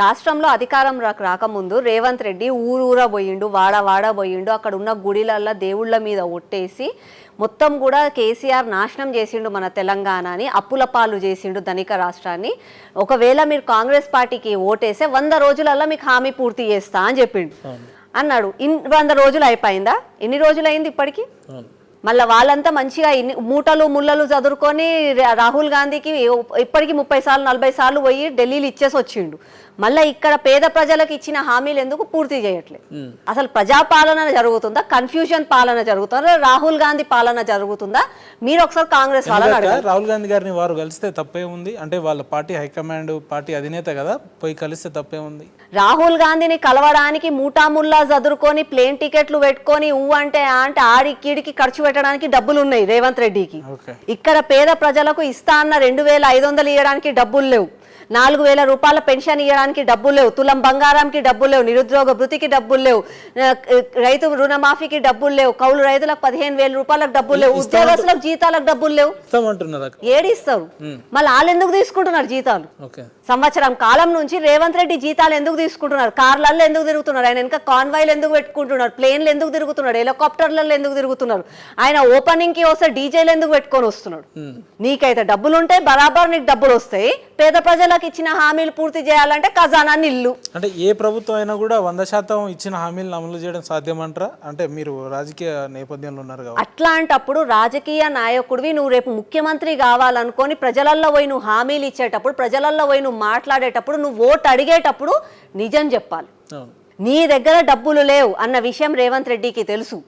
రాష్ట్రంలో అధికారం రాకముందు రేవంత్ రెడ్డి ఊరూరా పోయిండు, వాడ పోయిండు, అక్కడ ఉన్న గుడిలల్లో దేవుళ్ళ మీద ఒట్టేసి మొత్తం కూడా కేసీఆర్ నాశనం చేసిండు మన తెలంగాణని, అప్పుల పాలు చేసిండు ధనిక రాష్ట్రాన్ని. ఒకవేళ మీరు కాంగ్రెస్ పార్టీకి ఓటేస్తే 100 రోజులలో మీకు హామీ పూర్తి చేస్తా అని చెప్పిండు అన్నాడు. 100 రోజులు అయిపోయిందా? ఎన్ని రోజులు అయింది ఇప్పటికి? మళ్ళీ వాళ్ళంతా మంచిగా ఇన్ని మూటలు ముళ్ళలు చదువుకొని రాహుల్ గాంధీకి ఇప్పటికీ 30 సార్లు 40 సార్లు పోయి ఢిల్లీలో ఇచ్చేసి వచ్చిండు. మళ్ళీ ఇక్కడ పేద ప్రజలకు ఇచ్చిన హామీలు ఎందుకు పూర్తి చేయట్లేదు? అసలు ప్రజాపాలన జరుగుతుందా, కన్ఫ్యూజన్ పాలన జరుగుతుందా, రాహుల్ గాంధీ పాలన జరుగుతుందా? మీరు ఒకసారి కాంగ్రెస్ వాళ్ళని అడగాలి. రాహుల్ గాంధీ గారిని వారు కలిస్తే తప్పే ఉంది అంటే వాళ్ళ పార్టీ హైకమాండ్ పార్టీ అధినేత కదా, పోయి కలిస్తే తప్పే ఉంది. రాహుల్ గాంధీని కలవడానికి మూటాముల్లా చదువుకొని ప్లేన్ టికెట్లు పెట్టుకొని అంటే ఆడికిడికి ఖర్చు పెట్టడానికి డబ్బులు ఉన్నాయి రేవంత్ రెడ్డికి. ఇక్కడ పేద ప్రజలకు ఇస్తా అన్న 2500 ఇవ్వడానికి డబ్బులు లేవు, 4000 రూపాయల పెన్షన్ ఇవ్వడానికి డబ్బులు లేవు, తులం బంగారంకి డబ్బులు లేవు, నిరుద్యోగ భృతికి డబ్బులు లేవు, రైతు రుణమాఫీకి డబ్బులు లేవు, కౌలు రైతులకు 15,000 రూపాయలకు డబ్బులు లేవు, ఉద్యోగస్తులకు జీతాలకు డబ్బులు లేవు. ఏడిస్తారు? మళ్ళీ వాళ్ళు ఎందుకు తీసుకుంటున్నారు జీతాలు? సంవత్సరం కాలం నుంచి రేవంత్ రెడ్డి జీతాలు ఎందుకు తీసుకుంటున్నారు? కార్లలో ఎందుకు తిరుగుతున్నారు? ఆయన ఇంకా కాన్వాయ్లు ఎందుకు పెట్టుకుంటున్నారు? ప్లేన్లు ఎందుకు తిరుగుతున్నాడు? హెలికాప్టర్లలో ఎందుకు తిరుగుతున్నారు? ఆయన ఓపెనింగ్ కి వస్తే డీజేలు ఎందుకు పెట్టుకొని వస్తున్నాడు? నీకైతే డబ్బులు ఉంటాయి, బరాబర్ నీకు డబ్బులు వస్తాయి. పేద ప్రజలకు ఇచ్చిన హామీలు పూర్తి చేయాలంటే ఖజానా నిల్లు. అంటే ఏ ప్రభుత్వం అయినా కూడా 100% ఇచ్చిన హామీలను అమలు చేయడం సాధ్యమంటారా? అంటే మీరు రాజకీయ నేపథ్యంలో ఉన్నారు కాబట్టి అట్లాంటప్పుడు రాజకీయ నాయకుడివి నువ్వు రేపు ముఖ్యమంత్రి కావాలనుకొని ప్రజలల్లో పోయి నువ్వు హామీలు ఇచ్చేటప్పుడు, ప్రజలల్లో పోయి నువ్వు మాట్లాడేటప్పుడు, నువ్వు ఓటు అడిగేటప్పుడు నిజం చెప్పాలి. నీ దగ్గర డబ్బులు లేవు అన్న విషయం రేవంత్ రెడ్డికి తెలుసు.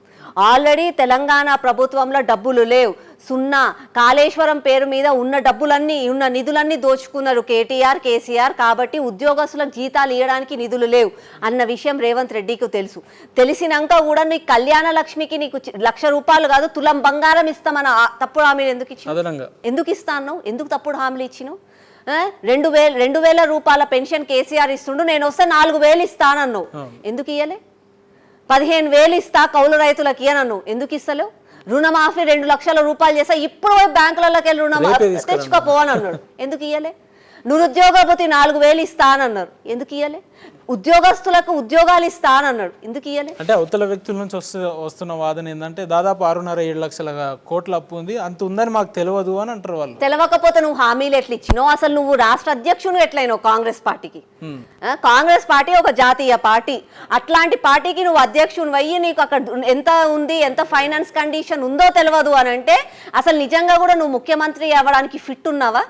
ఆల్రెడీ తెలంగాణ ప్రభుత్వంలో డబ్బులు లేవు, సున్నా. కాళేశ్వరం పేరు మీద ఉన్న డబ్బులన్నీ ఉన్న నిధులన్నీ దోచుకున్నారు కేటీఆర్ కేసీఆర్. కాబట్టి ఉద్యోగస్తులకు జీతాలు ఇవ్వడానికి నిధులు లేవు అన్న విషయం రేవంత్ రెడ్డికి తెలుసు. తెలిసినాక కూడా నీకు కళ్యాణ లక్ష్మికి నీకు 1,00,000 రూపాయలు కాదు తులం బంగారం ఇస్తామన్న తప్పుడు హామీలు ఎందుకు ఇచ్చినావు? ఎందుకు ఇస్తాను? ఎందుకు తప్పుడు హామీలు ఇచ్చినావు? 2,000 రూపాయల పెన్షన్ కేసీఆర్ ఇస్తుండు, నేను వస్తే 4,000 ఇస్తానన్నావు, ఎందుకు ఇయ్యలే? 15,000 ఇస్తా కౌలు రైతులకి ఇయ్యనన్నావు, ఎందుకు ఇస్తలేవు? రుణమాఫీ 2 లక్షల రూపాయలు చేస్తా, ఇప్పుడు బ్యాంకులలోకి వెళ్ళి రుణమాఫీ తెచ్చుకోపోవని అన్నాడు, ఎందుకు ఇయ్యలే? నిరుద్యోగ భృతి 4,000 ఇస్తానన్నారు, ఎందుకు ఇయ్యలే? ఉద్యోగస్తులకు ఉద్యోగాలు ఇస్తానన్నాడు, ఎందుకు ఇయ్యలే? అంటే అవతల వ్యక్తుల నుంచి వస్తున్న వాదన ఏంటంటే దాదాపు 6.5-7 లక్షల కోట్ల అప్పు ఉంది, అంత ఉందని మాకు తెలియదు అని అంటారు వాళ్ళు. తెలియకపోతే నువ్వు హామీలు ఎట్లా ఇచ్చినావు? అసలు నువ్వు రాష్ట్ర అధ్యక్షుడు ఎట్లయినావు కాంగ్రెస్ పార్టీకి? కాంగ్రెస్ పార్టీ ఒక జాతీయ పార్టీ, అట్లాంటి పార్టీకి నువ్వు అధ్యక్షుడు అయ్యి నీకు అక్కడ ఎంత ఉంది, ఎంత ఫైనాన్స్ కండిషన్ ఉందో తెలియదు అని అంటే అసలు నిజంగా కూడా నువ్వు ముఖ్యమంత్రి అవ్వడానికి ఫిట్ ఉన్నావా?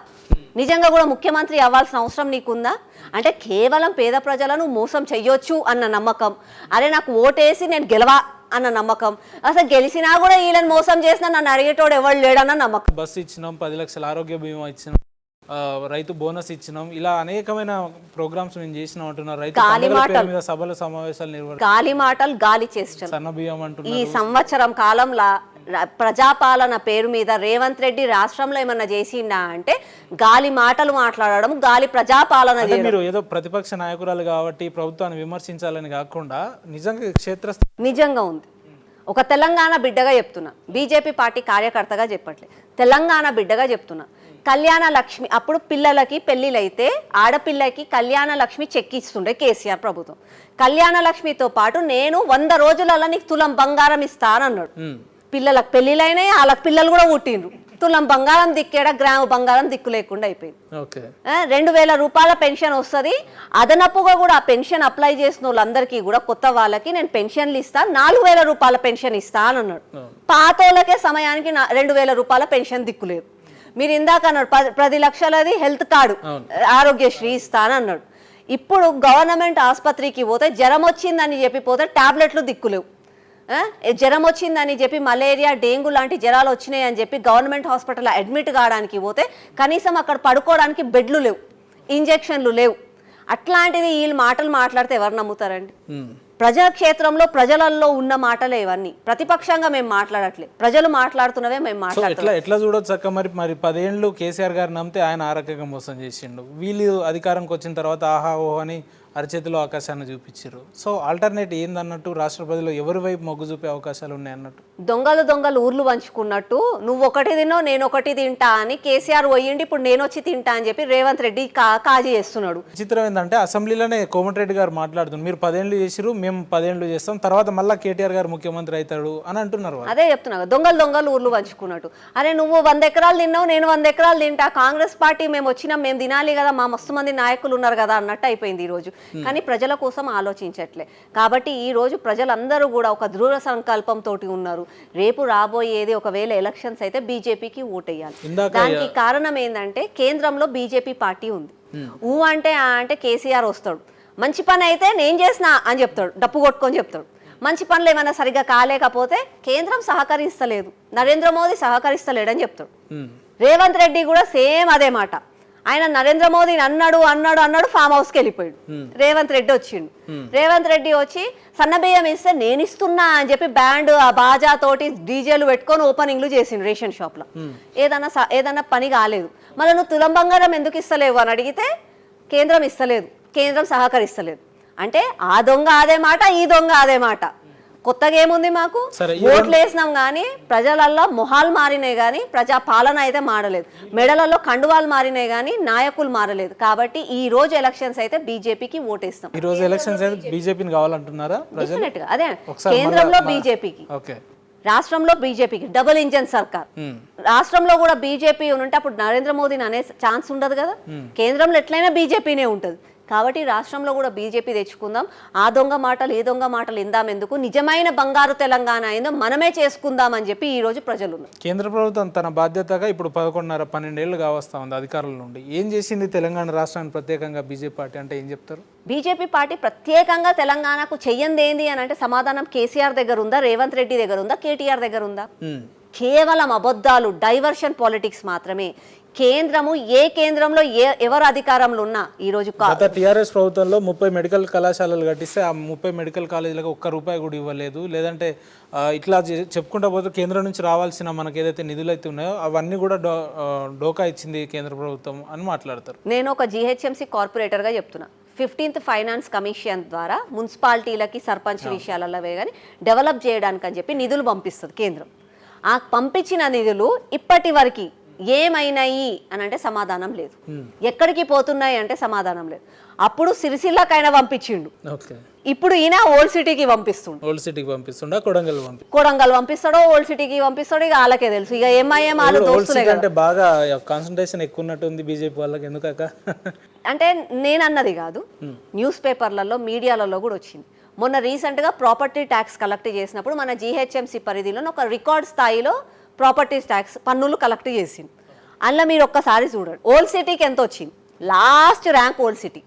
నిజంగా కూడా ముఖ్యమంత్రి అవ్వాల్సిన అవసరం నీకుందా? అంటే కేవలం పేద ప్రజలను మోసం చెయ్యొచ్చు అన్న నమ్మకం, అరే నాకు ఓటేసి నేను గెలవా అన్న నమ్మకం, అసలు గెలిచినా కూడా వీళ్ళని మోసం చేసినా నన్ను అడిగేటోడు ఎవరు లేడన్న నమ్మకం. బస్సు ఇచ్చినాం, 10 లక్షల ఆరోగ్య బీమా ఇచ్చినాం, రైతు బోనస్ ఇచ్చినాం, ఇలా అనేకమైన ప్రోగ్రామ్స్ మేము చేసినాం అంటున్నారు. రైతు సభలు సమావేశాలు నిర్వహించారు, గాలి మాటలు గాలి చేస్తారు. సన్న బియ్యం అంటున్నారు. ఈ సంవత్సరం కాలంలో ప్రజాపాలన పేరు మీద రేవంత్ రెడ్డి రాష్ట్రంలో ఏమన్నా చేసిండా అంటే గాలి మాటలు మాట్లాడడం, గాలి ప్రజాపాలన. మీరు ఏదో ప్రతిపక్ష నాయకురాలు కాబట్టి ప్రభుత్వాన్ని విమర్శించాలని కాకుండా నిజంగా నిజంగా ఉంది. ఒక తెలంగాణ బిడ్డగా చెప్తున్నా, బీజేపీ పార్టీ కార్యకర్తగా చెప్పట్లే, తెలంగాణ బిడ్డగా చెప్తున్నా. కళ్యాణ లక్ష్మి అప్పుడు పిల్లలకి పెళ్లిలైతే ఆడపిల్లకి కళ్యాణ లక్ష్మి చెక్ ఇస్తుండే కేసీఆర్ ప్రభుత్వం. కళ్యాణ లక్ష్మితో పాటు నేను 100 రోజులలో నీకు తులం బంగారం ఇస్తానన్నాడు. పిల్లలకు పెళ్లిలైనాయి, వాళ్ళకి పిల్లలు కూడా పుట్టిండ్రు. తులం బంగారం దిక్కేడా, గ్రామ బంగారం దిక్కు లేకుండా అయిపోయింది. 2,000 రూపాయల పెన్షన్ వస్తుంది. అదనపుగా కూడా ఆ పెన్షన్ అప్లై చేసిన వాళ్ళందరికీ కూడా కొత్త వాళ్ళకి నేను పెన్షన్లు ఇస్తాను, 4,000 రూపాయల పెన్షన్ ఇస్తాను అన్నాడు. పాత వాళ్ళకే సమయానికి 2,000 రూపాయల పెన్షన్ దిక్కులేదు. మీరు ఇందాక అన్నాడు 10 లక్షలది హెల్త్ కార్డు ఆరోగ్యశ్రీ ఇస్తానన్నాడు. ఇప్పుడు గవర్నమెంట్ ఆసుపత్రికి పోతే జ్వరం వచ్చిందని చెప్పి పోతే టాబ్లెట్లు దిక్కులేవు. జ్వరం వచ్చిందని చెప్పి మలేరియా డెంగ్యూ లాంటి జ్వరాలు వచ్చినాయి అని చెప్పి గవర్నమెంట్ హాస్పిటల్లో అడ్మిట్ కావడానికి పోతే కనీసం అక్కడ పడుకోవడానికి బెడ్లు లేవు, ఇంజెక్షన్లు లేవు. అట్లాంటిది వీళ్ళు మాటలు మాట్లాడితే ఎవరు నమ్ముతారండి? ప్రజాక్షేత్రంలో ప్రజలలో ఉన్న మాటలే ఇవన్నీ. ప్రతిపక్షంగా మేము మాట్లాడట్లేదు, ప్రజలు మాట్లాడుతున్నవే మేము మాట్లాడుతున్నాం. ఎట్లా చూడొచ్చు అక్క? మరి 10 ఏళ్ళు కేసీఆర్ గారు నమ్మితే ఆయన ఆ రకంగా మోసం చేసిండు. వీళ్ళు అధికారంకి వచ్చిన తర్వాత ఆహా ఓహో అని అరచేతిలో ఆకాశాన్ని చూపించారు. సో ఆల్టర్నేట్ ఏందన్నట్టు రాష్ట్ర ప్రజలు ఎవరి వైపు మొగ్గు చూపే అవకాశాలు ఉన్నాయి అన్నట్టు? దొంగలు ఊర్లు పంచుకున్నట్టు నువ్వు ఒకటి తినో నేను ఒకటి తింటా అని కేసీఆర్ పోయిండి, ఇప్పుడు నేను వచ్చి తింటా అని చెప్పి రేవంత్ రెడ్డి కాజీ చేస్తున్నాడు. విచిత్రం ఏంటంటే అసెంబ్లీలోనే కోమటిరెడ్డి గారు మాట్లాడుతున్నారు, మీరు 10 ఏళ్ళు చేసిరు, మేము 10 ఏళ్ళు చేస్తాం, తర్వాత మళ్ళీ కేటీఆర్ గారు ముఖ్యమంత్రి అవుతాడు అని అంటున్నారు. అదే చెప్తున్నా, దొంగలు ఊర్లు పంచుకున్నట్టు. అరే నువ్వు 100 ఎకరాలు తిన్నావు, నేను 100 ఎకరాలు తింటా, కాంగ్రెస్ పార్టీ మేము వచ్చినాం, మేము తినాలి కదా, మా మస్తు మంది నాయకులు ఉన్నారు కదా అన్నట్టు అయిపోయింది ఈ రోజు. కానీ ప్రజల కోసం ఆలోచించట్లే. కాబట్టి ఈ రోజు ప్రజలందరూ కూడా ఒక దృఢ సంకల్పంతో ఉన్నారు. రేపు రాబోయేది ఒకవేళ ఎలక్షన్స్ అయితే బీజేపీకి ఓటేయాలి. దానికి కారణం ఏంటంటే కేంద్రంలో బీజేపీ పార్టీ ఉంది. అంటే కేసీఆర్ వస్తాడు, మంచి పని అయితే నేను చేసిన అని చెప్తాడు, డప్పు కొట్టుకొని చెప్తాడు. మంచి పనులు ఏమైనా సరిగ్గా కాలేకపోతే కేంద్రం సహకరిస్తలేదు, నరేంద్ర మోదీ సహకరిస్తలేడని చెప్తాడు. రేవంత్ రెడ్డి కూడా సేమ్ అదే మాట. ఆయన నరేంద్ర మోదీని అన్నాడు ఫామ్ హౌస్కి వెళ్ళిపోయాడు. రేవంత్ రెడ్డి వచ్చిండు. రేవంత్ రెడ్డి వచ్చి సన్నబియ్యం ఇస్తే నేను ఇస్తున్నా అని చెప్పి బ్యాండ్ బాజా తోటి డీజేలు పెట్టుకొని ఓపెనింగ్లు చేసిండు రేషన్ షాప్ లో. ఏదన్నా పని కాలేదు. మళ్ళీ నువ్వు తులం బంగారం ఎందుకు ఇస్తలేవు అని అడిగితే కేంద్రం ఇస్తలేదు, కేంద్రం సహకరిస్తలేదు. అంటే ఆ దొంగ అదే మాట, ఈ దొంగ అదే మాట. కొత్తగా ఏముంది మాకు? ఓట్లు వేసినాం కానీ ప్రజలలో మొహాలు మారినాయి కానీ ప్రజా పాలన అయితే మారలేదు. మెడలలో కండువాలు మారినాయి కానీ నాయకులు మారలేదు. కాబట్టి ఈ రోజు ఎలక్షన్స్ అయితే బీజేపీకి ఓటేస్తాం. ఈ రోజు ఎలక్షన్స్ అయితే బీజేపీని కావాలంటున్నారా? అదే కేంద్రంలో బీజేపీకి, రాష్ట్రంలో బీజేపీకి డబుల్ ఇంజన్ సర్కార్. రాష్ట్రంలో కూడా బీజేపీ ఉంటే అప్పుడు నరేంద్ర మోదీని అనే ఛాన్స్ ఉండదు కదా. కేంద్రంలో ఎట్లయినా బీజేపీనే ఉంటుంది. కాబట్టి రాష్ట్రంలో కూడా బీజేపీ తెచ్చుకుందాం. ఆ దొంగ మాటలు ఏ దొంగ మాటలు ఇందాం ఎందుకు, నిజమైన బంగారు తెలంగాణ అయిందో మనమే చేసుకుందాం అని చెప్పి ఈ రోజు ప్రజలు ఉన్నారు. కేంద్ర ప్రభుత్వం తన బాధ్యతగా ఇప్పుడు 11.5-12 ఏళ్ళు కావస్తా ఉంది అధికారంలో నుండి. ఏం చేసింది తెలంగాణ రాష్ట్రాన్ని ప్రత్యేకంగా బీజేపీ పార్టీ అంటే ఏం చెప్తారు? బీజేపీ పార్టీ ప్రత్యేకంగా తెలంగాణకు చెయ్యంది ఏంది అని అంటే సమాధానం కేసీఆర్ దగ్గర ఉందా, రేవంత్ రెడ్డి దగ్గర ఉందా, కేటీఆర్ దగ్గర ఉందా? కేవలం అబద్ధాలు, డైవర్షన్ పాలిటిక్స్ మాత్రమే. కేంద్రము ఏ కేంద్రంలో ఎవరు అధికారంలో ఉన్నా ఈ రోజు టీఆర్ఎస్ ప్రభుత్వంలో 30 మెడికల్ కళాశాలలు కట్టిస్తే ఆ 30 మెడికల్ కాలేజీలకు ₹1 కూడా ఇవ్వలేదు. లేదంటే ఇట్లా చెప్పుకుంటా పోతే కేంద్రం నుంచి రావాల్సిన మనకి ఏదైతే నిధులు అయితే ఉన్నాయో అవన్నీ కూడా డోకా ఇచ్చింది కేంద్ర ప్రభుత్వం అని మాట్లాడతారు. నేను ఒక జీహెచ్ఎంసీ కార్పొరేటర్గా చెప్తున్నా. 15th ఫైనాన్స్ కమిషన్ ద్వారా మున్సిపాలిటీలకి సర్పంచ్ విషయాలలో కానీ డెవలప్ చేయడానికి అని చెప్పి నిధులు పంపిస్తుంది కేంద్రం. ఆ పంపించిన నిధులు ఇప్పటి వరకు ఏమైనాయి అని అంటే సమాధానం లేదు. ఎక్కడికి పోతున్నాయి అంటే సమాధానం లేదు. అప్పుడు సిరిసిల్లకైనా పంపించిండు, ఇప్పుడు ఈయన ఓల్డ్ సిటీకి పంపిస్తుండ. కొడంగల్ పంపిస్తాడో ఓల్డ్ సిటీకి పంపిస్తాడో ఇక వాళ్ళకే తెలుసు. ఇక ఎంఐఎం వాళ్ళు దోస్తులే అంటే బాగా కాన్సంట్రేషన్ ఎక్కువ ఉన్నట్టుంది బీజేపీ వాళ్ళకి. ఎందుకక అంటే నేను అన్నది కాదు, న్యూస్ పేపర్లలో మీడియాలలో కూడా వచ్చింది. మొన్న రీసెంట్గా ప్రాపర్టీ ట్యాక్స్ కలెక్ట్ చేసినప్పుడు మన జీహెచ్ఎంసీ పరిధిలో ఒక రికార్డ్ స్థాయిలో ప్రాపర్టీ ట్యాక్స్ పన్నులు కలెక్ట్ చేసింది. అందులో మీరు ఒక్కసారి చూడండి, ఓల్డ్ సిటీకి ఎంత వచ్చింది, లాస్ట్ ర్యాంక్ ఓల్డ్ సిటీ.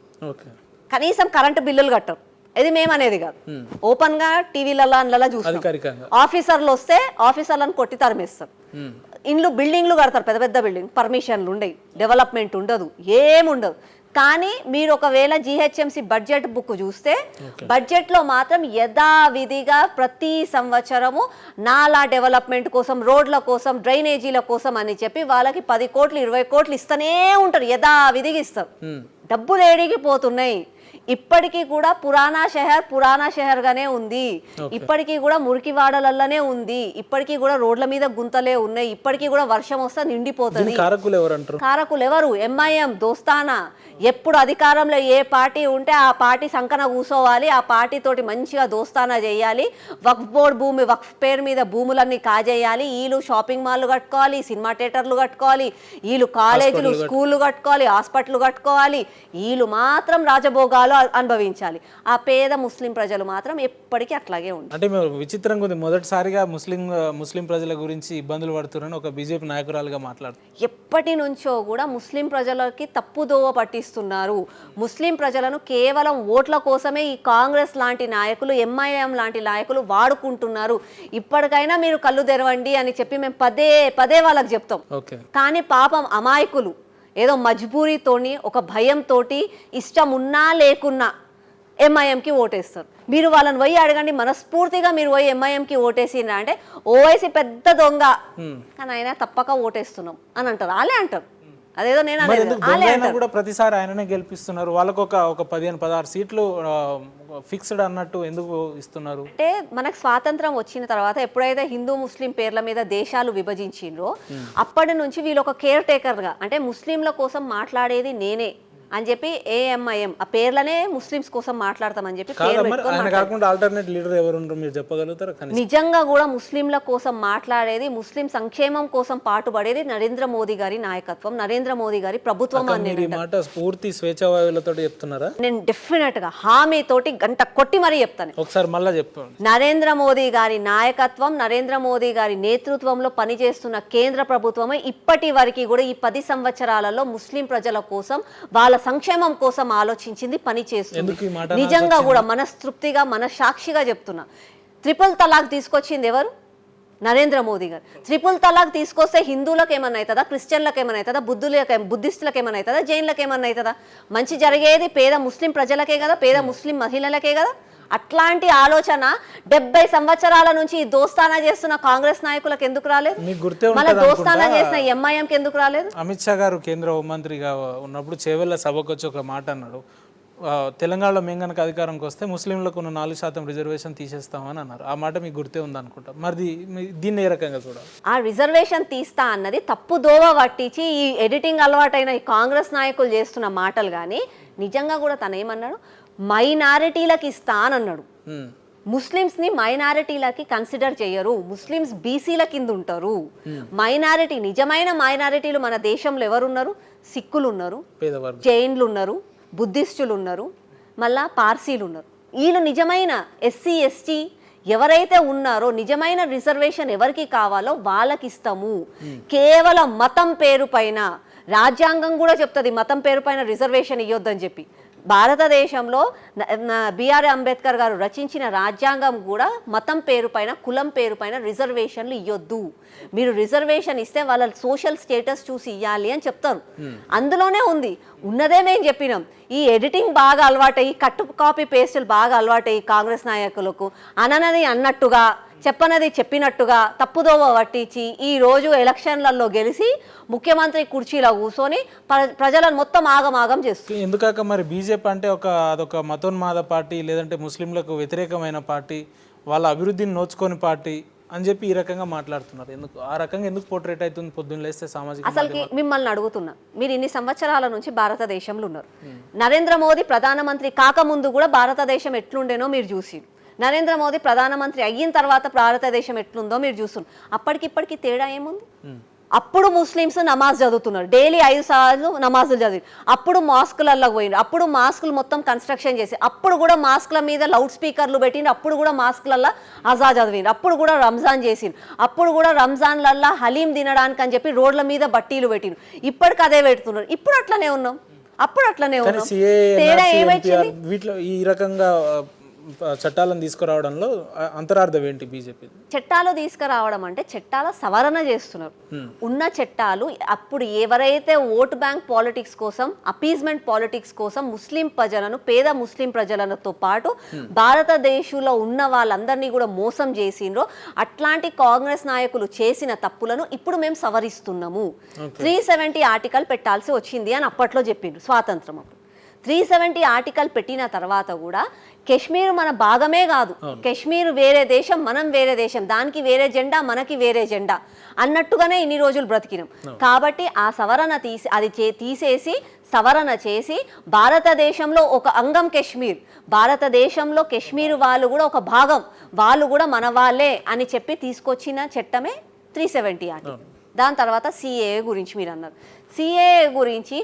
కనీసం కరెంటు బిల్లులు కట్టరు. ఇది మేమనేది కాదు, ఓపెన్ గా టీవీలలో అందులో చూస్తాం. ఆఫీసర్లు వస్తే ఆఫీసర్లను కొట్టి తరిమేస్తారు. బిల్డింగ్లు కడతారు, పెద్ద పెద్ద బిల్డింగ్, పర్మిషన్లు ఉండవు, డెవలప్మెంట్ ఉండదు, ఏముండదు. కానీ మీరు ఒకవేళ జీహెచ్ఎంసీ బడ్జెట్ బుక్ చూస్తే బడ్జెట్లో మాత్రం యథావిధిగా ప్రతి సంవత్సరము నాలా డెవలప్మెంట్ కోసం, రోడ్ల కోసం, డ్రైనేజీల కోసం అని చెప్పి వాళ్ళకి 10 కోట్లు 20 కోట్లు ఇస్తూనే ఉంటారు, యథావిధిగా ఇస్తారు. డబ్బులు ఏడికి పోతున్నాయి. ఇప్పటికీ కూడా పురాణా షహర్ గానే ఉంది. ఇప్పటికీ కూడా మురికివాడలల్లనే ఉంది. ఇప్పటికీ కూడా రోడ్ల మీద గుంతలే ఉన్నాయి. ఇప్పటికీ కూడా వర్షం వస్తే నిండిపోతుంది. కారకులు ఎవరు? ఎంఐఎం దోస్తానా. ఎప్పుడు అధికారంలో ఏ పార్టీ ఉంటే ఆ పార్టీ సంకన కూసోవాలి, ఆ పార్టీ తోటి మంచిగా దోస్తానా చేయాలి. వక్ఫ్ బోర్డు భూమి, వక్ఫ్ పేరు మీద భూములన్నీ కాజేయాలి. వీళ్ళు షాపింగ్ మాల్లు కట్టుకోవాలి, సినిమా థియేటర్లు కట్టుకోవాలి, వీళ్ళు కాలేజీలు స్కూళ్ళు కట్టుకోవాలి, హాస్పిటల్ కట్టుకోవాలి. వీళ్ళు మాత్రం రాజభోగాలు అనుభవించాలి. ఆ పేద ముస్లిం ప్రజలు మాత్రం ఎప్పటికీ అట్లాగే ఉంటారు. అంటే విచిత్రంగా ఉంది, మొదటిసారిగా ముస్లిం ప్రజల గురించి ఇబ్బందులు పడుతున్నారని ఒక బీజేపీ నాయకురాలుగా మాట్లాడుతున్నారు. ఎప్పటి నుంచో కూడా ముస్లిం ప్రజలకి తప్పుదోవ పట్టిస్తున్నారు. ముస్లిం ప్రజలను కేవలం ఓట్ల కోసమే ఈ కాంగ్రెస్ లాంటి నాయకులు, ఎంఐఎం లాంటి నాయకులు వాడుకుంటున్నారు. ఇప్పటికైనా మీరు కళ్ళు తెరవండి అని చెప్పి మేము పదే వాళ్ళకి చెప్తాం. కానీ పాపం అమాయకులు ఏదో మజ్బూరీతోని, ఒక భయంతోటి, ఇష్టం ఉన్నా లేకున్నా ఎంఐఎంకి ఓటేస్తారు. మీరు వాళ్ళని పోయి అడగండి, మనస్ఫూర్తిగా మీరు పోయి ఎంఐఎంకి ఓటేసిండ్రా అంటే ఓవైసీ పెద్ద దొంగ కానీ అయినా తప్పక ఓటేస్తున్నాం అని అంటారు. వాళ్ళే అంటారు. అదేదో నేను మరి అనేది ఎందుకు వాళ్ళే దొంగ అయినా అంటారు. కూడా ప్రతిసారి ఆయననే గెలిపిస్తున్నారు, వాళ్ళకు ఒక 15-16 సీట్లు ఫిక్స్డ్ అన్నట్టు ఎందుకు ఇస్తున్నారు? అంటే మనకు స్వాతంత్రం వచ్చిన తర్వాత ఎప్పుడైతే హిందూ ముస్లిం పేర్ల మీద దేశాలు విభజించిండ్రో అప్పటి నుంచి వీళ్ళు ఒక కేర్ టేకర్గా, అంటే ముస్లింల కోసం మాట్లాడేది నేనే అని చెప్పి ఏఎంఐఎం ఆ పేర్లనే ముస్లిమ్స్ కోసం మాట్లాడతామని చెప్పి పేర్లు మరి పెట్టుకొని ఆయన కాకుండా ఆల్టర్నేట్ లీడర్ ఎవరు ఉండరు మీరు చెప్పగలుగుతారా? కనీసం నిజంగా కూడా ముస్లింల కోసం మాట్లాడేది, ముస్లిం సంక్షేమం కోసం పాటుపడేది నరేంద్ర మోదీ గారి నాయకత్వం, నరేంద్ర మోదీ గారి ప్రభుత్వం అని మీరు ఈ మాట పూర్తి స్వేచ్ఛావాయువులతో చెప్తున్నారా? నేను డెఫినెట్ గా హామీతోటి గంట కొట్టి మరీ చెప్తాను. ఒకసారి మళ్ళా చెప్పండి. నరేంద్ర మోదీ గారి నాయకత్వం, నరేంద్ర మోదీ గారి నేతృత్వంలో పనిచేస్తున్న కేంద్ర ప్రభుత్వమే ఇప్పటి వరకు కూడా ఈ 10 సంవత్సరాలలో ముస్లిం ప్రజల కోసం, వాళ్ళ సంక్షేమం కోసం ఆలోచించింది, పని చేస్తుంది. నిజంగా కూడా మనస్తృప్తిగా మనసాక్షిగా చెప్తున్నా. ట్రిపుల్ తలాక్ తీసుకొచ్చింది ఎవరు? నరేంద్ర మోదీ గారు. ట్రిపుల్ తలాక్ తీసుకొస్తే హిందువులకు ఏమన్నా అవుతుందా, క్రిస్టియన్లకు ఏమన్నా అవుతుందా, బుద్ధిస్టులకు ఏమన్నా అవుతుందా, జైన్లకు ఏమన్నా అవుతుందా? మంచి జరిగేది పేద ముస్లిం ప్రజలకే కదా, పేద ముస్లిం మహిళలకే కదా. అట్లాంటి ఆలోచన 70 సంవత్సరాల నుంచి ఈ దోస్తానా చేస్తున్న కాంగ్రెస్ నాయకులకు ఎందుకు రాలేదు? మళ్ళీ దోస్తానా చేసిన ఎంఐఎంకి ఎందుకు రాలేదు? అమిత్ షా గారు కేంద్ర హోంమంత్రిగా ఉన్నప్పుడు చేవెళ్ళ సభకు వచ్చి ఒక మాట అన్నాడు, తెలంగాణలో మేము కనుక అధికారంకి వస్తే ముస్లింలకు ఉన్న 4% రిజర్వేషన్ తీసేస్తామని అన్నారు. ఆ మాట మీకు గుర్తే ఉందనుకుంటా. మరి దీన్ని ఏ రకంగా చూడాలి? ఆ రిజర్వేషన్ తీస్తా అన్నది తప్పు దోవ పట్టించి ఈ ఎడిటింగ్ అలవాటైన ఈ కాంగ్రెస్ నాయకులు చేస్తున్న మాటలు. కానీ నిజంగా కూడా తను ఏమన్నాడు, మైనారిటీలకు ఇస్తా అని అన్నాడు. ముస్లిమ్స్ని మైనారిటీలకి కన్సిడర్ చేయరు, ముస్లిమ్స్ బీసీల కింద ఉంటారు. మైనారిటీ, నిజమైన మైనారిటీలు మన దేశంలో ఎవరున్నారు? సిక్కులు ఉన్నారు, జైన్లు ఉన్నారు, బుద్ధిస్టులు ఉన్నారు, మళ్ళా పార్సీలు ఉన్నారు. వీళ్ళు నిజమైన ఎస్సీ ఎస్టీ ఎవరైతే ఉన్నారో, నిజమైన రిజర్వేషన్ ఎవరికి కావాలో వాళ్ళకి ఇస్తాము. కేవలం మతం పేరు పైన, రాజ్యాంగం కూడా చెప్తుంది మతం పేరు పైన రిజర్వేషన్ ఇవ్వద్దని చెప్పి. భారతదేశంలో బిఆర్ అంబేద్కర్ గారు రచించిన రాజ్యాంగం కూడా మతం పేరు పైన, కులం పేరు పైన రిజర్వేషన్లు ఇవ్వద్దు. మీరు రిజర్వేషన్ ఇస్తే వాళ్ళ సోషల్ స్టేటస్ చూసి ఇవ్వాలి అని చెప్తారు. అందులోనే ఉంది. ఉన్నదే మేము చెప్పినాం. ఈ ఎడిటింగ్ బాగా అలవాటయ్యి, కట్టు కాపీ పేస్టులు బాగా అలవాటయ్యి కాంగ్రెస్ నాయకులకు అననది అన్నట్టుగా, చెప్పనది చెప్పినట్టుగా తప్పుదోవ పట్టించి ఈ రోజు ఎలక్షన్లలో గెలిచి ముఖ్యమంత్రి కుర్చీలో కూర్చొని ప్రజలను మొత్తం ఆగమాగం చేస్తుంది. ఎందుకాక మరి బీజేపీ అంటే అదొక మతోన్మాద పార్టీ, లేదంటే ముస్లింలకు వ్యతిరేకమైన పార్టీ, వాళ్ళ అభివృద్ధిని నోచుకొని పార్టీ అని చెప్పి ఈ రకంగా మాట్లాడుతున్నారు. ఎందుకు ఆ రకంగా ఎందుకు పోర్ట్రేట్ అవుతుంది పొద్దున్న లేస్తే సామాజిక? అసలుకి మిమ్మల్ని అడుగుతున్నా, మీరు ఇన్ని సంవత్సరాల నుంచి భారతదేశంలో ఉన్నారు. నరేంద్ర మోదీ ప్రధానమంత్రి కాకముందు కూడా భారతదేశం ఎట్లుండేనో మీరు చూసి, నరేంద్ర మోదీ ప్రధానమంత్రి అయిన తర్వాత భారతదేశం ఎట్లుందో మీరు చూస్తున్నారు. అప్పటికిప్పటికి తేడా ఏముంది? అప్పుడు ముస్లిమ్స్ నమాజ్ చదువుతున్నారు, డైలీ 5 సార్లు నమాజులు చదివి. అప్పుడు మాస్కులలో పోయినారు, అప్పుడు మాస్కులు మొత్తం కన్స్ట్రక్షన్ చేసి, అప్పుడు కూడా మాస్కుల మీద లౌడ్ స్పీకర్లు పెట్టిండ్రు, అప్పుడు కూడా మాస్కులల్లో అజా చదివిండ్రు, అప్పుడు కూడా రంజాన్ చేసిండ్రు, అప్పుడు కూడా రంజాన్లల్లో హలీం తినడానికి అని చెప్పి రోడ్ల మీద బట్టీలు పెట్టిండ్రు. ఇప్పటికి అదే పెడుతున్నారు. ఇప్పుడు అట్లనే ఉన్నాం, అప్పుడు అట్లనే ఉన్నాం. తేడా ఏమైంది? వీటిలో ఈ రకంగా చట్టాలను తీసుకురావడంలో అంతరార్థం ఏంటి బీజేపీ? చట్టాలు తీసుకురావడం అంటే చట్టాల సవరణ చేస్తున్నారు. ఉన్న చట్టాలు అప్పుడు ఎవరైతే ఓట్ బ్యాంక్ పాలిటిక్స్ కోసం, అపీజ్మెంట్ పాలిటిక్స్ కోసం ముస్లిం ప్రజలను, పేద ముస్లిం ప్రజలతో పాటు భారతదేశంలో ఉన్న వాళ్ళందరినీ కూడా మోసం చేసిండ్రో అట్లాంటి కాంగ్రెస్ నాయకులు చేసిన తప్పులను ఇప్పుడు మేము సవరిస్తున్నాము. 370 ఆర్టికల్ పెట్టాల్సి వచ్చింది అని అప్పట్లో చెప్పిండ్రు స్వాతంత్రం. 370 ఆర్టికల్ పెట్టిన తర్వాత కూడా కాశ్మీర్ మన భాగమే కాదు, కాశ్మీర్ వేరే దేశం, మనం వేరే దేశం, దానికి వేరే జెండా, మనకి వేరే జెండా అన్నట్టుగానే ఇన్ని రోజులు బ్రతికినాం. కాబట్టి ఆ సవరణ తీసేసి సవరణ చేసి భారతదేశంలో ఒక అంగం కాశ్మీర్, భారతదేశంలో కాశ్మీర్ వాళ్ళు కూడా ఒక భాగం, వాళ్ళు కూడా మన వాళ్ళే అని చెప్పి తీసుకొచ్చిన చట్టమే 370 ఆర్టికల్. దాని తర్వాత సిఏఏ గురించి మీరు అన్నారు. సిఏఏ గురించి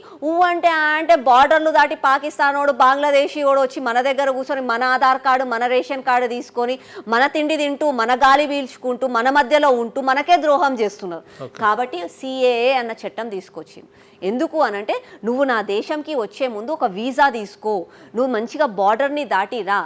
అంటే బార్డర్లు దాటి పాకిస్తాన్ వాడు, బంగ్లాదేశీ వాడు వచ్చి మన దగ్గర కూర్చొని మన ఆధార్ కార్డు, మన రేషన్ కార్డు తీసుకొని మన తిండి తింటూ, మన గాలి పీల్చుకుంటూ, మన మధ్యలో ఉంటూ మనకే ద్రోహం చేస్తున్నారు. కాబట్టి సిఏఏ అన్న చట్టం తీసుకొచ్చింది. ఎందుకు అనంటే, నువ్వు నా దేశంకి వచ్చే ముందు ఒక వీసా తీసుకో, నువ్వు మంచిగా బార్డర్ని దాటి రా,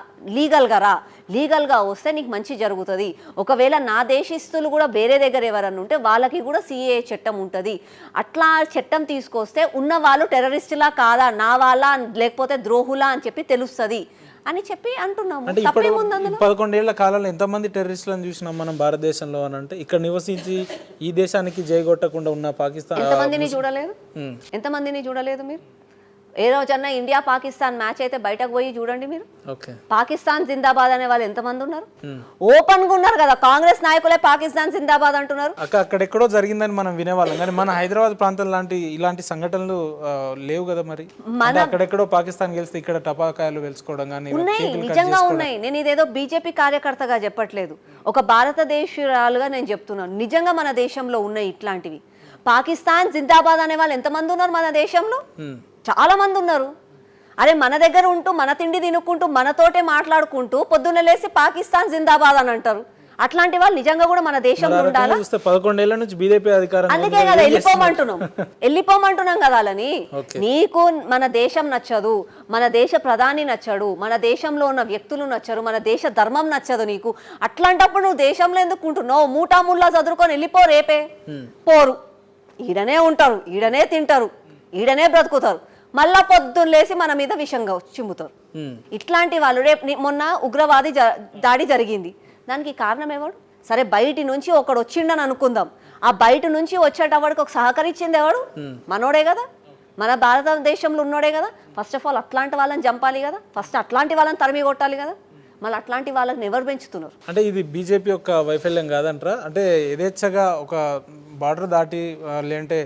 లీగల్గా వస్తే నీకు మంచి జరుగుతుంది. ఒకవేళ నా దేశస్తులు కూడా వేరే దగ్గర ఎవరన్నా ఉంటే వాళ్ళకి కూడా సిఏఏ చట్టం ఉంటుంది. అట్లా చట్టం తీసుకొస్తే ఉన్న వాళ్ళు టెర్రరిస్టులా కాదా, నా వాళ్ళ లేకపోతే ద్రోహులా అని చెప్పి తెలుస్తుంది అని చెప్పి అంటున్నాము. అంటే ఇప్పుడు తప్పేముంది అందులో? 11 ఏళ్ల కాలంలో ఎంతమంది టెర్రరిస్టులను చూసినాం మనం భారతదేశంలో అని అంటే, ఇక్కడ నివసించి ఈ దేశానికి జైగొట్టకుండా ఉన్న పాకిస్తాన్ ఎంతమందిని చూడలేదు, ఎంతమందిని చూడలేదు మీరు? ఏ రోజన్నా ఇండియా పాకిస్తాన్ మ్యాచ్ అయితే బయటకు పోయి చూడండి మీరు. ఓకే, పాకిస్తాన్ జిందాబాద్ అనే వాళ్ళు ఎంతమంది ఉన్నారు? ఓపెన్ గా ఉన్నారు కదా, కాంగ్రెస్ నాయకులే పాకిస్తాన్ జిందాబాద్ అంటున్నారు. అక్కడెక్కడో జరిగిందని మనం వినేవాళ్ళం, కానీ మన హైదరాబాద్ ప్రాంతం ఇలాంటి సంఘటనలు లేవు కదా మరి. అంటే అక్కడెక్కడో పాకిస్తాన్ గెలిస్తే ఇక్కడ టపాకాయలు వెలుచుకోవడం కానీ ఉన్నాయి, నిజంగా ఉన్నాయి. నేను ఇదేదో బీజేపీ కార్యకర్తగా చెప్పట్లేదు, ఒక భారతదేశీయురాలుగా నేను చెప్తున్నాను. నిజంగా మన దేశంలో ఉన్నాయి ఇట్లాంటివి. పాకిస్తాన్ జిందాబాద్ అనే వాళ్ళు ఎంతమంది ఉన్నారు మన దేశంలో? చాలా మంది ఉన్నారు. అరే మన దగ్గర ఉంటూ మన తిండి తినుకుంటూ మనతోటే మాట్లాడుకుంటూ పొద్దున్న లేసి పాకిస్తాన్ జిందాబాద్ అని అంటారు. అట్లాంటి వాళ్ళు నిజంగా కూడా మన దేశంలో ఉండాలా? 11 ఏళ్ల నుంచి బీజేపీ అధికారం, అందుకే కదా వెళ్ళిపోమంటున్నాం కదా. అలాని నీకు మన దేశం నచ్చదు, మన దేశ ప్రధాని నచ్చడు, మన దేశంలో ఉన్న వ్యక్తులు నచ్చరు, మన దేశ ధర్మం నచ్చదు నీకు. అట్లాంటప్పుడు నువ్వు దేశంలో ఎందుకు ఉంటున్నావు? మూటా ముల్లా చదువుకొని వెళ్ళిపో, రేపే పోరు. ఈడనే ఉంటారు, ఈడనే తింటారు, ఈడనే బ్రతుకుతారు, మళ్ళా పొద్దున్న లేసి మన మీద విషంగా చిమ్ముతారు. ఇట్లాంటి వాళ్ళు మొన్న ఉగ్రవాది దాడి జరిగింది, దానికి కారణం ఎవడు? సరే బయటి నుంచి ఒకడు వచ్చిండని అనుకుందాం, ఆ బయట నుంచి వచ్చేటవాడికి ఒక సహకరించింది ఎవడు? మనోడే కదా, మన భారతదేశంలో ఉన్నోడే కదా. ఫస్ట్ ఆఫ్ ఆల్ అట్లాంటి వాళ్ళని చంపాలి కదా, ఫస్ట్ అట్లాంటి వాళ్ళని తరిమి కొట్టాలి కదా. మళ్ళీ అట్లాంటి వాళ్ళని ఎవరు పెంచుతున్నారు? అంటే ఇది బీజేపీ యొక్క వైఫల్యం కాదంటారా? అంటే యథేచ్ఛగా ఒక బార్డర్ దాటి లేదంటే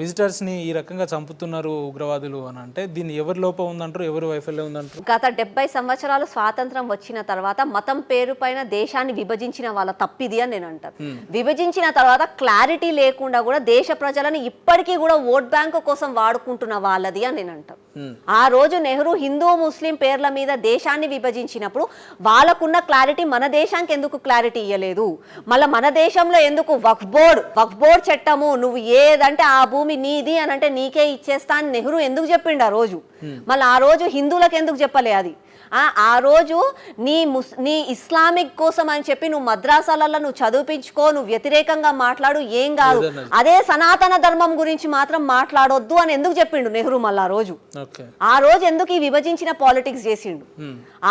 విజిటర్స్ని ఈ రకంగా చంపుతున్నారు ఉగ్రవాదులు అని అంటే, దీన్ని ఎవరి లోపం ఉందంటారు, ఎవరి వైఫల్యం ఉందంటారు? గత 70 సంవత్సరాలు స్వాతంత్రం వచ్చిన తర్వాత మతం పేరు పైన దేశాన్ని విభజించిన వాళ్ళ తప్పిది అని నేను అంటాను. విభజించిన తర్వాత క్లారిటీ లేకుండా కూడా దేశ ప్రజలను ఇప్పటికీ కూడా ఓట్ బ్యాంకు కోసం వాడుకుంటున్న వాళ్ళది అని నేను అంటాను. ఆ రోజు నెహ్రూ హిందూ ముస్లిం పేర్ల మీద దేశాన్ని విభజించినప్పుడు వాళ్ళకున్న క్లారిటీ మన దేశానికి ఎందుకు క్లారిటీ ఇవ్వలేదు? మళ్ళీ మన దేశంలో ఎందుకు వక్ఫ్ బోర్డ్ చట్టము, నువ్వు ఏదంటే ఆ భూమి నీది అని అంటే నీకే ఇచ్చేస్తా అని నెహ్రూ ఎందుకు చెప్పిండు ఆ రోజు? మళ్ళీ ఆ రోజు హిందువులకు ఎందుకు చెప్పలే అది? ఆ రోజు నీ ఇస్లామిక్ కోసం అని చెప్పి నువ్వు మద్రాసాలలో నువ్వు చదివించుకో, నువ్వు వ్యతిరేకంగా మాట్లాడు, ఏం కాదు, అదే సనాతన ధర్మం గురించి మాత్రం మాట్లాడొద్దు అని ఎందుకు చెప్పిండు నెహ్రూ? మళ్ళీ ఆ రోజు ఎందుకు ఈ విభజించిన పాలిటిక్స్ చేసిండు?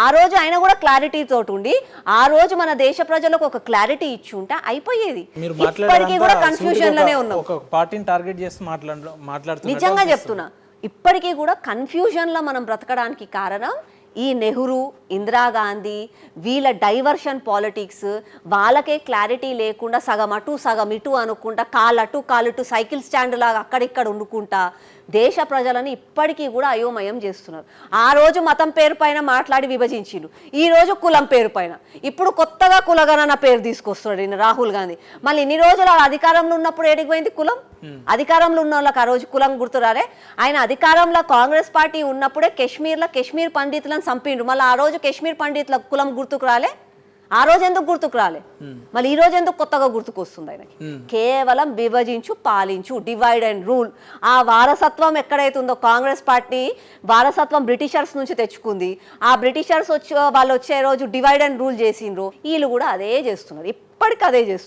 ఆ రోజు ఆయన కూడా క్లారిటీ తోటి ఉండి ఆ రోజు మన దేశ ప్రజలకు ఒక క్లారిటీ ఇచ్చి ఉంటే అయిపోయేది. ఇప్పటికీ కూడా కన్ఫ్యూజన్ లోనే ఉన్నాం. నిజంగా చెప్తున్నా, ఇప్పటికీ కూడా కన్ఫ్యూజన్ లో మనం బ్రతకడానికి కారణం ఈ నెహ్రూ, ఇందిరాగాంధీ వీళ్ళ డైవర్షన్ పాలిటిక్స్. వాళ్ళకే క్లారిటీ లేకుండా సగం అటు సగం ఇటు అనుకుంటా, కాలటు సైకిల్ స్టాండ్ లాగా అక్కడిక్కడ వండుకుంటా దేశ ప్రజలను ఇప్పటికీ కూడా అయోమయం చేస్తున్నారు. ఆ రోజు మతం పేరు పైన మాట్లాడి విభజించిండు, ఈ రోజు కులం పేరు పైన, ఇప్పుడు కొత్తగా కులగణన పేరు తీసుకొస్తున్నాడు ఈయన రాహుల్ గాంధీ. మళ్ళీ ఇన్ని రోజులు అధికారంలో ఉన్నప్పుడు ఏడిపోయింది కులం? అధికారంలో ఉన్న వాళ్ళకి ఆ రోజు కులం గుర్తురాలే. ఆయన అధికారంలో కాంగ్రెస్ పార్టీ ఉన్నప్పుడే కాశ్మీర్ పండితులను చంపిండు, మళ్ళీ ఆ రోజు కాశ్మీర్ పండితుల కులం గుర్తుకు రాలే. ఆ రోజు ఎందుకు గుర్తుకు రాలే? మళ్ళీ ఈ రోజు ఎందుకు కొత్తగా గుర్తుకొస్తుంది ఆయనకి? కేవలం విభజించు పాలించు, డివైడ్ అండ్ రూల్. ఆ వారసత్వం ఎక్కడైతుందో కాంగ్రెస్ పార్టీ వారసత్వం బ్రిటిషర్స్ నుంచి తెచ్చుకుంది. ఆ బ్రిటిషర్స్ వాళ్ళు వచ్చే రోజు డివైడ్ అండ్ రూల్ చేసిండ్రు, వీళ్ళు కూడా అదే చేస్తున్నారు, ఇప్పటికీ అదే చేస్తున్నారు.